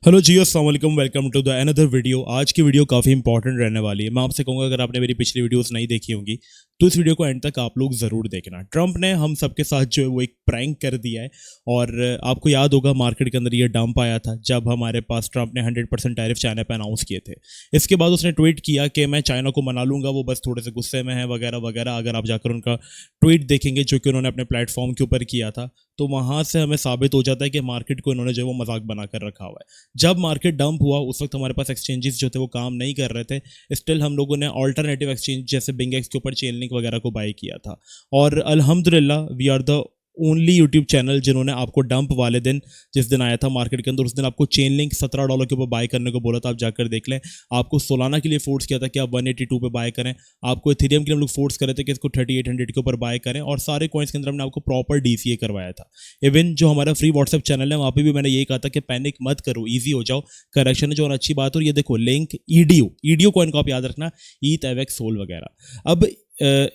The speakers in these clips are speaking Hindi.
हेलो जी, अस्सलाम वालेकुम, welcome to the another video. आज की वीडियो काफ़ी इंपॉर्टेंट रहने वाली है। मैं आपसे कहूँगा अगर आपने मेरी पिछली वीडियोस नहीं देखी होंगी तो इस वीडियो को एंड तक आप लोग ज़रूर देखना। ट्रंप ने हम सबके साथ जो है वो एक प्रैंक कर दिया है और आपको याद होगा मार्केट के अंदर ये डंप आया था जब हमारे पास ट्रंप ने 100% टैरिफ चाइना पे अनाउंस किए थे। इसके बाद उसने ट्वीट किया कि मैं चाइना को मना लूंगा, वो बस थोड़े से गुस्से में है वगैरह वगैरह। अगर आप जाकर उनका ट्वीट देखेंगे जो कि उन्होंने अपने प्लेटफॉर्म के ऊपर किया था तो वहाँ से हमें साबित हो जाता है कि मार्केट को इन्होंने जो है वो मजाक बना कर रखा हुआ है। जब मार्केट डंप हुआ उस वक्त हमारे पास एक्सचेंजेस जो थे वो काम नहीं कर रहे थे। स्टिल हम लोगों ने ऑल्टरनेटिव एक्सचेंज जैसे बिंगेक्स के ऊपर चेन लिंक वगैरह को बाय किया था और अल्हम्दुलिल्लाह we are the only YouTube channel जिन्होंने आपको डंप वाले दिन जिस दिन आया था मार्केट के अंदर उस दिन आपको चेन लिंक $17 के ऊपर बाय करने को बोला था। आप जाकर देख लें। आपको सोलाना के लिए फोर्स किया था कि आप 182 पे बाय करें। आपको इथेरियम के लिए हम लोग फोर्स करे थे कि इसको 3800 के ऊपर बाय करें और सारे कॉइन्स के अंदर हमने आपको प्रॉपर डीसीए करवाया था। इवन जो हमारा फ्री व्हाट्सएप चैनल है वहाँ पे भी मैंने यही कहा था कि पैनिक मत करो, ईजी हो जाओ, करेक्शन है जो और अच्छी बात। और ये देखो लिंक ईडीओ कॉइन को आप याद रखना, ईथ एवेक्स सोल वगैरह। अब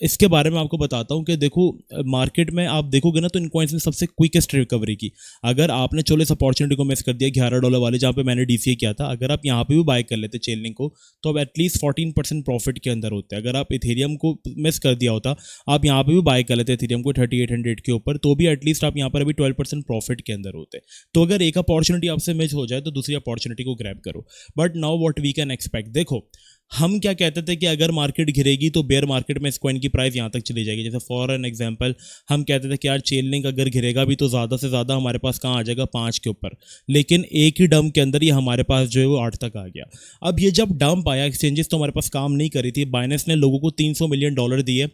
इसके बारे में आपको बताता हूं कि देखो मार्केट में आप देखोगे ना तो इन कॉइन्स ने सबसे क्विकेस्ट रिकवरी की। अगर आपने चलो इस अपॉर्चुनिटी को मिस कर दिया $11 वाले जहां पे मैंने डीसीए किया था, अगर आप यहां पे भी बाय कर लेते चेन लिंक को तो अब एटलीस्ट 14% प्रॉफिट के अंदर होते। अगर आप इथेरियम को मिस कर दिया होता, आप यहां पे भी बाय कर लेते इथेरियम को 3800 के ऊपर, तो भी एटलीस्ट आप यहां पर अभी 12% प्रॉफिट के अंदर होते। तो अगर एक अपॉर्चुनिटी आपसे मिस हो जाए तो दूसरी अपॉर्चुनिटी को ग्रैब करो। But now what we can expect, देखो हम क्या कहते थे कि अगर मार्केट गिरेगी तो बेयर मार्केट में इस कॉइन की प्राइस यहाँ तक चली जाएगी। जैसे फॉर एन एग्जांपल हम कहते थे कि यार चेन लिंक अगर गिरेगा भी तो ज़्यादा से ज़्यादा हमारे पास कहाँ आ जाएगा 5 के ऊपर, लेकिन एक ही डंप के अंदर ये हमारे पास जो है वो 8 तक आ गया। अब ये जब डंप आया एक्सचेंजेस तो हमारे पास काम नहीं करी थी। बाइनेंस ने लोगों को $300 मिलियन दिए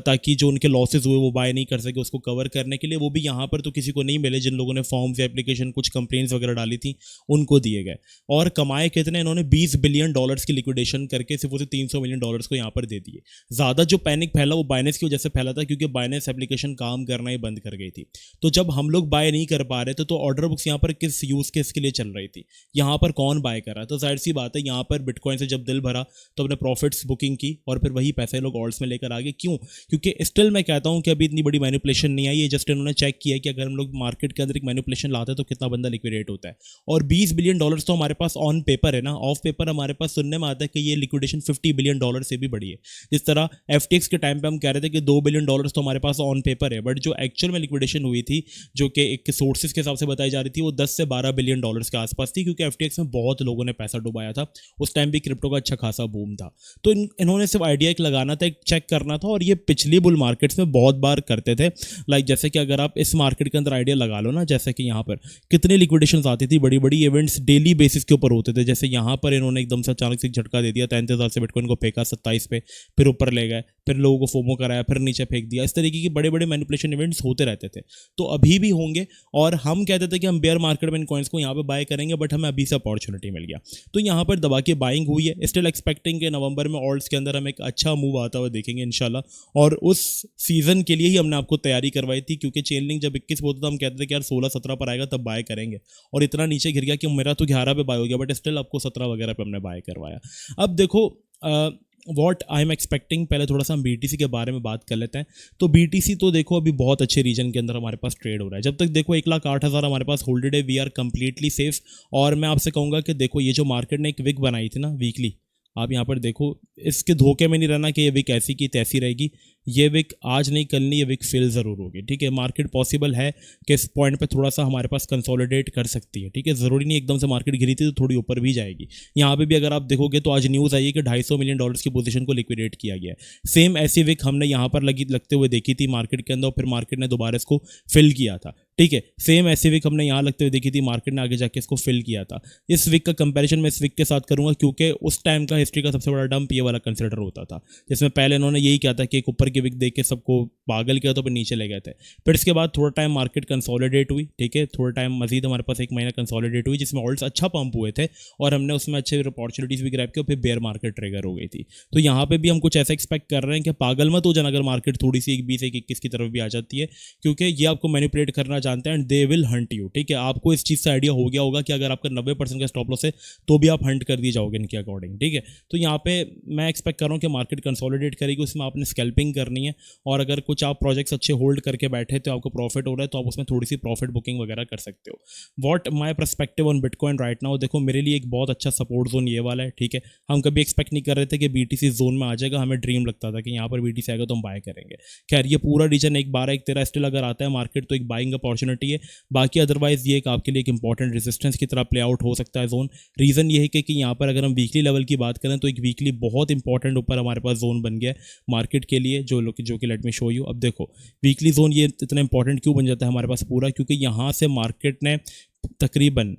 ताकि जो उनके लॉसेज हुए वो बाय नहीं कर सके उसको कवर करने के लिए। वो भी यहाँ पर तो किसी को नहीं मिले, जिन लोगों ने फॉर्म्स या एप्लीकेशन कुछ कंप्लेंट्स वगैरह डाली थी उनको दिए गए। और कमाए कितने, इन्होंने $20 बिलियन की लिक्विडेशन करके सिर्फ उसे $300 मिलियन को यहाँ पर दे दिए। ज़्यादा जो पैनिक फैला वो बाइनेंस की वजह से फैला था क्योंकि बाइनेंस एप्लीकेशन काम करना ही बंद कर गई थी। तो जब हम लोग बाय नहीं कर पा रहे थे तो ऑर्डर बुक्स यहाँ पर किस यूज़ केस के लिए चल रही थी, यहाँ पर कौन बाय कर रहा है। तो जाहिर सी बात है यहाँ पर बिटकॉइन से जब दिल भरा तो अपने प्रॉफिट्स बुकिंग की और फिर वही पैसे लोग ऑल्ट्स में लेकर आ गए। क्यों? क्योंकि स्टिल मैं कहता हूँ कि अभी इतनी बड़ी मैनिपुलेशन नहीं आई है। जस्ट इन्होंने चेक किया कि अगर हम लोग मार्केट के अंदर एक मैनिपुलेशन लाते हैं तो कितना बंदा लिक्विडेट होता है। और $20 बिलियन तो हमारे पास ऑन पेपर है ना, ऑफ पेपर हमारे पास सुनने में आता है कि ये लिक्विडेशन $50 बिलियन से भी बड़ी है। जिस तरह एफटीएक्स के टाइम पे हम कह रहे थे कि $2 बिलियन तो हमारे पास ऑन पेपर है, बट जो एक्चुअल में लिक्विडेशन हुई थी जो कि एक सोर्सेज के हिसाब से बताई जा रही थी वो 10 से 12 बिलियन डॉलर्स के आसपास थी, क्योंकि एफटीएक्स में बहुत लोगों ने पैसा डुबाया था। उस टाइम भी क्रिप्टो का अच्छा खासा बूम था। तो इन्होंने सिर्फ आइडिया एक लगाना था, एक चेक करना था, और ये पिछली बुल मार्केट्स में बहुत बार करते थे। लाइक जैसे कि अगर आप इस मार्केट के अंदर आइडिया लगा लो ना, जैसे कि यहाँ पर कितनी लिक्विडेशन आती थी, बड़ी बड़ी इवेंट्स डेली बेसिस के ऊपर होते थे। जैसे यहाँ पर इन्होंने एकदम से अचानक से झटका दे दिया, 33,000 से बिटकॉइन को फेंका 27 पे, फिर ऊपर ले गए, फिर लोगों को फोमो कराया, फिर नीचे फेंक दिया। इस तरीके की बड़े बड़े मैनिपुलेशन इवेंट्स होते रहते थे। तो अभी भी होंगे। और हम कहते थे कि हम बेयर मार्केट में इन कॉइन्स को यहाँ पे बाय करेंगे, बट हमें अभी से अपॉर्चुनिटी मिल गया तो यहाँ पर दबा के बाइंग हुई है। स्टिल एक्सपेक्टिंग के नवंबर में ऑल्ट्स के अंदर हम एक अच्छा मूव आता हुआ देखेंगे इंशाल्लाह। और उस सीजन के लिए ही हमने आपको तैयारी करवाई थी, क्योंकि चेन लिंक जब 21 होता था हम कहते थे कि यार 16-17 पर आएगा तब बाय करेंगे, और इतना नीचे गिर गया कि मेरा तो 11 पे बाय हो गया, बट स्टिल आपको 17 वगैरह पे हमने बाय करवाया। अब देखो वॉट आई एम एक्सपेक्टिंग, पहले थोड़ा सा हम बीटीसी के बारे में बात कर लेते हैं। तो बीटीसी तो देखो अभी बहुत अच्छे रीजन के अंदर हमारे पास ट्रेड हो रहा है। जब तक देखो 1,08,000 हमारे पास होल्डेड है, वी आर कंप्लीटली सेफ। और मैं आपसे कहूँगा कि देखो ये जो मार्केट ने एक विक बनाई थी ना वीकली, आप यहाँ पर देखो, इसके धोखे में नहीं रहना कि ये विक ऐसी की तैसी रहेगी। ये विक आज नहीं कल नहीं, ये विक फिल ज़रूर होगी। ठीक है, मार्केट पॉसिबल है कि इस पॉइंट पे थोड़ा सा हमारे पास कंसोलिडेट कर सकती है। ठीक है, ज़रूरी नहीं एकदम से मार्केट गिरी थी तो थोड़ी ऊपर भी जाएगी। यहाँ पे भी अगर आप देखोगे तो आज न्यूज़ आई है कि $250 मिलियन की पोजीशन को लिक्विडेट किया गया है। सेम ऐसी विक हमने यहाँ पर लगते हुए देखी थी मार्केट के अंदर, और फिर मार्केट ने दोबारा इसको फिल किया था। ठीक है, सेम ऐसी विक हमने यहाँ लगते हुए देखी थी, मार्केट ने आगे जाके इसको फिल किया था। इस विक का कंपैरिजन मैं इस विक के साथ करूंगा क्योंकि उस टाइम का हिस्ट्री का सबसे बड़ा डंप ये वाला कंसिडर होता था, जिसमें पहले इन्होंने यही किया था कि एक ऊपर की विक देख के सबको पागल किया तो फिर नीचे ले गए थे। फिर इसके बाद थोड़ा टाइम मार्केट कंसोलिडेट हुई। ठीक है, थोड़ा टाइम मजीद हमारे पास 1 महीना कंसोलिडेट हुई, जिसमें ऑल्ट्स अच्छा पंप हुए थे और हमने उसमें अच्छे अपॉर्चुनिटीज भी ग्रैब की, और फिर बेयर मार्केट ट्रिगर हो गई थी। तो यहाँ पे भी हम कुछ ऐसा एक्सपेक्ट कर रहे हैं कि पागल मत हो जाना अगर मार्केट थोड़ी सी 20-21 की तरफ भी आ जाती है, क्योंकि ये आपको मैनिपुलेट करना जानते हैं and they will Hunt you. ठीक है, आपको इस चीज़ से आइडिया हो गया होगा कि अगर आपका 90% का स्टॉप लॉस है तो भी आप हंट कर दिए जाओगे इनके अकॉर्डिंग। ठीक है, तो यहाँ पे मैं एक्सपेक्ट कर रहा हूँ कि मार्केट कंसोलिडेट करेगी, उसमें आपने स्कैल्पिंग करनी है, और अगर कुछ आप प्रोजेक्ट्स अच्छे होल्ड करके बैठे तो आपको प्रॉफिट हो रहा है तो आप उसमें थोड़ी सी प्रॉफिट बुकिंग वगैरह कर सकते हो। What my perspective on bitcoin right now, देखो मेरे लिए एक बहुत अच्छा सपोर्ट जोन ये वाला है, ठीक है। हम कभी एक्सपेक्ट नहीं कर रहे थे कि बीटीसी जोन में आ जाएगा, हमें ड्रीम लगता था कि यहाँ पर बीटीसी आएगा तो हम बाय करेंगे। खैर ये पूरा रीजन एक 12-13 स्टिल अगर आता है मार्केट तो एक बाइंग अपॉर्चुनिटी है। बाकी अदरवाइज ये एक आपके लिए एक इंपॉर्टेंट रेजिस्टेंस की तरह प्ले आउट हो सकता है जोन। रीजन ये है कि यहाँ पर अगर हम वीकली लेवल की बात करें तो एक वीकली बहुत इंपॉर्टेंट ऊपर हमारे पास जोन बन गया है मार्केट के लिए, जो कि लेट मी शो यू। अब देखो वीकली जोन ये इतना इंपॉर्टेंट क्यों बन जाता है हमारे पास पूरा, क्योंकि यहाँ से मार्केट ने तकरीबन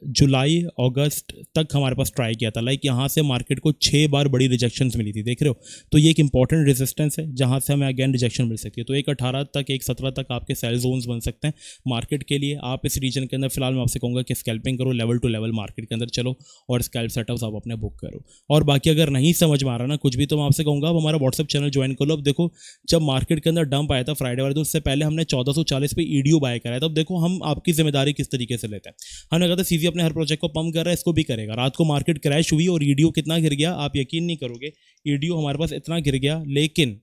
जुलाई अगस्त तक हमारे पास ट्राई किया था। लाइक यहाँ से मार्केट को 6 बार बड़ी रिजेक्शंस मिली थी, देख रहे हो। तो ये एक इंपॉर्टेंट रेजिस्टेंस है जहाँ से हमें अगेन रिजेक्शन मिल सकती है। तो 1.18 तक 1.17 तक आपके सेल जोन्स बन सकते हैं मार्केट के लिए। आप इस रीजन के अंदर फिलहाल मैं आपसे कहूँगा कि स्कैल्पिंग करो, लेवल टू लेवल मार्केट के अंदर चलो और स्कैल्प सेटअप्स आप अपने बुक करो। और बाकी अगर नहीं समझ में आ रहा ना कुछ भी तो मैं आपसे कहूँगा आप हमारा व्हाट्सअप चैनल ज्वाइन कर लो। अब देखो जब मार्केट के अंदर डंप आया था फ्राइडे वाले, तो उससे पहले हमने 1440 पे ईडीओ बाय कराया था। अब देखो हम आपकी जिम्मेदारी किस तरीके से लेते हैं। हमने कहा था सीवी अपने हर प्रोजेक्ट को पंप कर रहा है, इसको भी करेगा। रात को मार्केट क्रैश हुई और ईडीओ कितना गिर गया आप यकीन नहीं करोगे। ईडीओ हमारे पास इतना गिर गया, लेकिन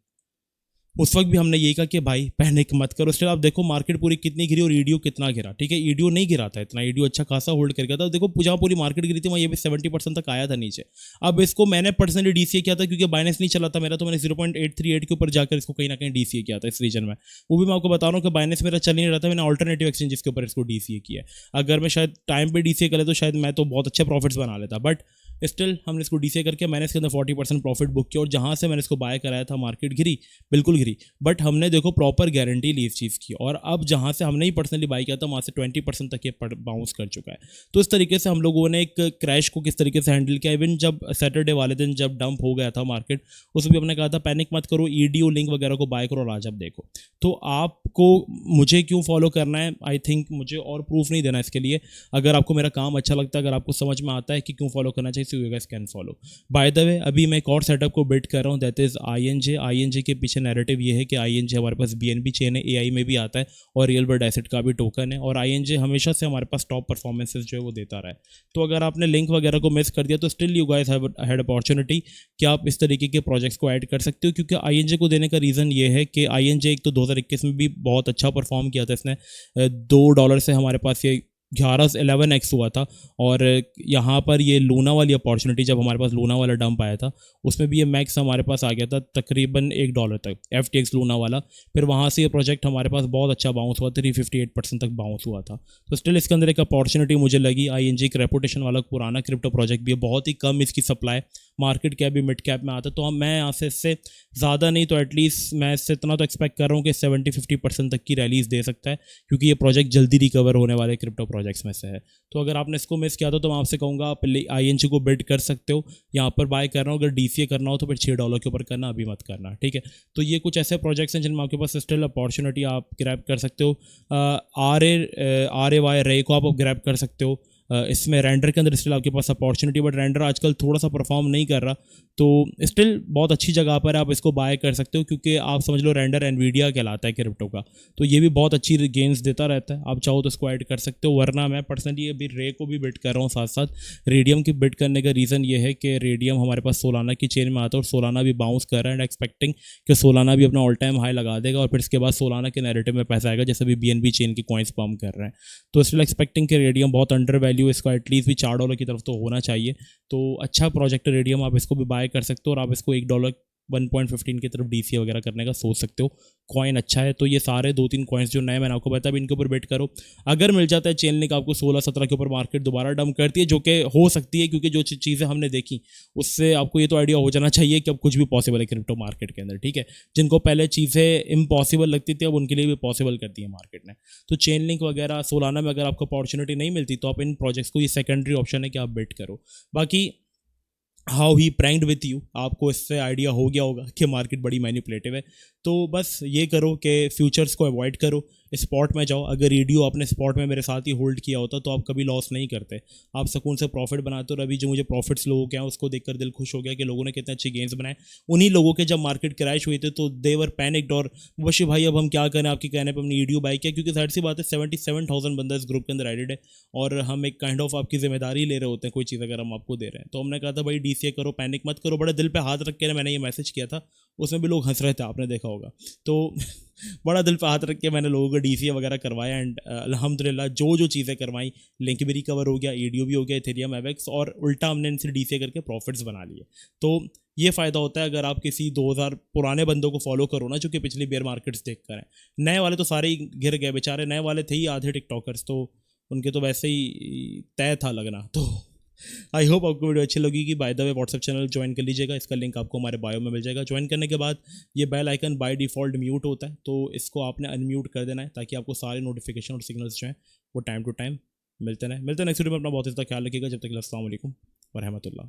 उस वक्त भी हमने यही कहा कि भाई पैनिक मत करो। इसलिए आप देखो मार्केट पूरी कितनी गिरी और ईडीओ कितना गिरा, ठीक है। ईडीओ नहीं गिरा था इतना, ईडीओ अच्छा खासा होल्ड कर गया था। देखो जहाँ पूरी मार्केट गिरी थी वहाँ ये भी 70% तक आया था नीचे। अब इसको मैंने पर्सनली डीसीए किया था क्योंकि बाइनेंस नहीं चला था मेरा, तो मैंने 0.838 के ऊपर जाकर इसको कहीं ना कहीं डीसीए किया था इस रीजन में। वो भी मैं आपको बता रहा हूँ कि बाइनेंस मेरा चल नहीं रहा था, मैंने ऑल्टरनेटिव एक्सचेंज के ऊपर इसको डीसीए किया। अगर मैं शायद टाइम पे डीसीए करे तो शायद मैं तो बहुत अच्छे प्रॉफिट्स बना लेता, बट स्टिल हमने इसको डीसीए करके मैंने इसके अंदर 40% प्रॉफिट बुक किया। और जहाँ से मैंने इसको बाय कराया था मार्केट गिरी, बिल्कुल गिरी, बट हमने देखो प्रॉपर गारंटी ली इस चीज़ की। और अब जहाँ से हमने ही पर्सनली बाय किया था वहाँ से 20% तक ये बाउंस कर चुका है। तो इस तरीके से हम लोगों ने एक क्रैश को किस तरीके से हैंडल किया। इवन जब सैटरडे वाले दिन जब डंप हो गया था मार्केट, उसमें भी हमने कहा था पैनिक मत करो, ईडीओ लिंक वगैरह को बाय करो और आज आप देखो। तो आपको मुझे क्यों फॉलो करना है, आई थिंक मुझे और प्रूफ नहीं देना इसके लिए। अगर आपको मेरा काम अच्छा लगता है, अगर आपको समझ में आता है कि क्यों फॉलो करना चाहिए, so you guys can follow. By the way अभी मैं एक और सेटअप को बिल्ड कर रहा हूँ, दैट इज आईएनजे। आईएनजे के पीछे नैरेटिव ये है कि आईएनजे हमारे पास बीएनबी चेन है, एआई में भी आता है और रियल वर्ल्ड एसेट का भी टोकन है। और आईएनजे हमेशा से हमारे पास टॉप परफॉर्मेंसेस जो है वो देता रहा है। तो अगर आपने लिंक वगैरह को मिस कर दिया तो still you guys had opportunity कि आप इस तरीके के प्रोजेक्ट्स को ऐड कर सकते हो। क्योंकि आईएनजे को देने का रीज़न ये है कि आईएनजे एक तो 2021 में भी बहुत अच्छा परफॉर्म किया था इसने, $2 से हमारे पास ये 11x हुआ था। और यहाँ पर ये लूना वाली अपॉर्चुनिटी जब हमारे पास लूना वाला डंप आया था उसमें भी ये मैक्स हमारे पास आ गया था तकरीबन $1 तक, FTX लूना वाला। फिर वहाँ से ये प्रोजेक्ट हमारे पास बहुत अच्छा बाउंस हुआ, 358% तक बाउंस हुआ था। तो स्टिल इसके अंदर एक अपॉर्चुनिटी मुझे लगी। आईएनजी एक रेपुटेशन वाला पुराना क्रिप्टो प्रोजेक्ट भी है, बहुत ही कम इसकी सप्लाई, मार्केट कैप भी मिड कैप में आता है। तो मैं यहाँ से इससे ज़्यादा नहीं तो एटलीस्ट मैं इससे इतना तो एक्सपेक्ट कर रहा हूँ कि 70-50% तक की रैलीज दे सकता है, क्योंकि ये प्रोजेक्ट जल्दी रिकवर होने वाले क्रिप्टो प्रोजेक्ट्स में से है। तो अगर आपने इसको मिस किया था तो मैं आपसे कहूँगा आप आईएनजी को बिल्ड कर सकते हो। यहाँ पर बाय कर रहा हूँ, अगर डीसीए करना हो तो फिर $6 के ऊपर करना, अभी मत करना, ठीक है। तो ये कुछ ऐसे प्रोजेक्ट्स हैं जिनमें आपके पास स्टिल अपॉर्चुनिटी आप ग्रैब कर सकते हो। आर ए वाई रे को आप ग्रैब कर सकते हो। इसमें रेंडर के अंदर स्टिल आपके पास अपॉर्चुनिटी, बट रेंडर आजकल थोड़ा सा परफॉर्म नहीं कर रहा, तो स्टिल बहुत अच्छी जगह पर आप इसको बाय कर सकते हो। क्योंकि आप समझ लो रेंडर एनवीडिया कहलाता है क्रिप्टो का, तो ये भी बहुत अच्छी गेन्स देता रहता है। आप चाहो तो इसको ऐड कर सकते हो, वरना मैं पर्सनली अभी रे को भी बिल्ड कर रहा हूँ साथ साथ। रेडियम की बिल्ड करने का रीज़न ये है कि रेडियम हमारे पास सोलाना की चेन में आता है और सोलाना भी बाउंस कर रहा है, एंड एक्सपेक्टिंग कि सोलाना भी अपना ऑल टाइम हाई लगा देगा और फिर इसके बाद सोलाना के नैरेटिव में पैसा आएगा, जैसे भी बीएनबी चेन की कॉइन्स पम्प कर रहे हैं। तो स्टिल एक्सपेक्टिंग कि रेडियम बहुत अंडर वैल्यू, इसको एटलीस्ट भी $4 की तरफ तो होना चाहिए। तो अच्छा प्रोजेक्ट रेडियम, आप इसको भी बाय कर सकते हो और आप इसको $1 1.15 की तरफ डीसीए वगैरह करने का सोच सकते हो। कॉइन अच्छा है। तो ये सारे 2-3 कॉइन्स जो नए मैंने आपको बताया, इनके ऊपर बेट करो। अगर मिल जाता है चेन लिंक आपको 16-17 के ऊपर मार्केट दोबारा डंप करती है, जो कि हो सकती है क्योंकि जो चीज़ें हमने देखी उससे आपको ये तो आइडिया हो जाना चाहिए कि अब कुछ भी पॉसिबल है क्रिप्टो मार्केट के अंदर, ठीक है। जिनको पहले चीज़ें इम्पॉसिबल लगती थी अब उनके लिए भी पॉसिबल कर दी है मार्केट ने। तो चेन लिंक वगैरह सोलाना में अगर आपको अपॉर्चुनिटी नहीं मिलती तो आप इन प्रोजेक्ट्स को, ये सेकेंडरी ऑप्शन है कि आप बेट करो। बाकी how he pranked with you, आपको इससे आइडिया हो गया होगा कि मार्केट बड़ी मैनिपुलेटिव है। तो बस ये करो कि फ्यूचर्स को अवॉइड करो, स्पॉट में जाओ। अगर रेडियो आपने स्पॉट में मेरे साथ ही होल्ड किया होता तो आप कभी लॉस नहीं करते, आप सुकून से प्रॉफिट बनाते हो। और अभी जो मुझे प्रॉफिट्स लोगों के हैं उसको देखकर दिल खुश हो गया कि लोगों ने कितने अच्छे गेंस बनाए। उन्हीं लोगों के जब मार्केट क्रैश हुए थे तो देवर पैनिक्ड और बशी भाई अब हम क्या करें, आपके कहने पर हमने ईडियो बाई किया, क्योंकि जाहिर सी बात है 77,000 बंदा इस ग्रुप के अंदर एडेड है और हम एक काइंड ऑफ आपकी जिम्मेदारी ले रहे होते हैं कोई चीज़ अगर हम आपको दे रहे हैं। तो हमने कहा था भाई डीसीए करो, पैनिक मत करो। बड़ा दिल पे हाथ रख के मैंने ये मैसेज किया था, उसमें भी लोग हंस रहे थे, आपने देखा होगा। तो बड़ा दिल पे हाथ रख के मैंने लोगों को डीसीए वगैरह करवाया एंड अल्हम्दुलिल्लाह जो चीज़ें करवाई, लिंक भी रिकवर हो गया, ईडियो भी हो गया, इथेरियम एवेक्स, और उल्टा हमने इनसे डीसीए करके प्रॉफिट्स बना लिए। तो ये फ़ायदा होता है अगर आप किसी 2000 पुराने बंदों को फॉलो करो ना, जो कि पिछली बेयर मार्केट्स देख कर हैं। नए वाले तो सारे ही गिर गए बेचारे, नए वाले थे ही आधे टिकटॉकर्स, तो उनके तो वैसे ही तय था लगना। तो आई होप आपको वीडियो अच्छी लगेगी। By the way WhatsApp channel join कर लीजिएगा, इसका लिंक आपको हमारे बायो में मिल जाएगा। ज्वाइन करने के बाद ये bell icon by default mute होता है, तो इसको आपने अनम्यूट कर देना है ताकि आपको सारे नोटिफिकेशन और सिग्नल्स जो हैं वो टाइम टू टाइम मिलते रहें। मिलते हैं नेक्स्ट वीडियो में। अपना बहुत ज़्यादा ख्याल रखिएगा। जब तक के लिए अस्सलाम वालेकुम व रहमतुल्लाह।